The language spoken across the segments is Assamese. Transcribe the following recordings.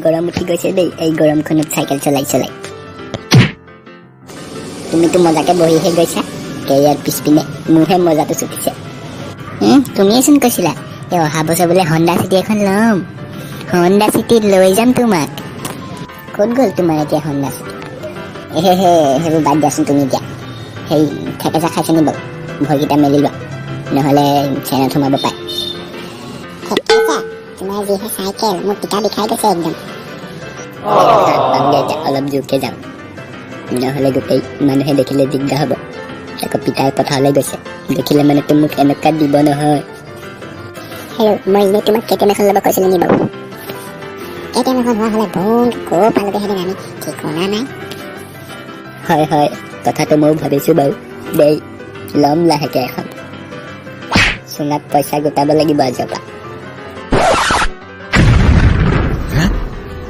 গৰম উঠি গৈছে দেই এই গৰমখনত চাইকেল চলাই চলাই তুমিতো মজাকে বহিহে গৈছা কেৰিয়াৰ পিছপিনে মোৰহে মজাটো চুটিছে তুমিয়েচোন কৈছিলা এই অহা বছৰ বোলে হণ্ডা চিটি এখন ল'ম হণ্ডা চিটিত লৈ যাম তোমাক ক'ত গ'ল তোমাৰ এতিয়া হণ্ডা চিটি সেইবোৰ বাদ দিয়াচোন তুমি এতিয়া সেই থেকেচা খাইছে নি বাৰু ভৰিকেইটা মেলি লোৱা নহ'লে চেনত সোমাব পাৰে তোমাৰ যিহে চাইকেল মোৰ পিতা বিষাই গৈছে একদম অলপ জোৰকে যাওঁ নহ'লে গোটেই মানুহে দেখিলে দিগদাৰ হ'ব আকৌ পিতাই পথাৰলৈ গৈছে দেখিলে মানে তো মোক এনেকুৱা দিব নহয় মই এনেই তোমাক কেটিএম এখন ল'ব কৈছিলোঁ নি বাৰু কেটিএম এখন হোৱা হ'লে ভোং ক'ৰ পালোগৈহেঁতেন আমি ঠিকনা নাই হয় কথাটো ময়ো ভাবিছোঁ বাৰু দেই ল'ম লাহেকৈ এখন চুঙাত পইচা গোটাব লাগিব আজিৰ পৰা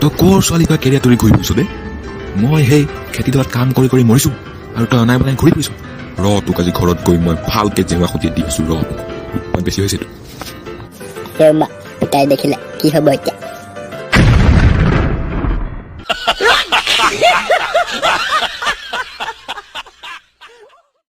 তই ক'ৰ ছোৱালী পৰা কেৰিয়াৰ তৰি ঘূৰি ফুৰিছ দে মই সেই খেতিডৰাত কাম কৰি কৰি মৰিছোঁ আৰু তই অনাই বনাই ঘূৰি ফুৰিছ তোক আজি ঘৰত গৈ মই ভালকৈ জেওৰা খুটি দি আছোঁ মই বেছি হৈছেতো পিতাই দেখিলে কি হ'ব এতিয়া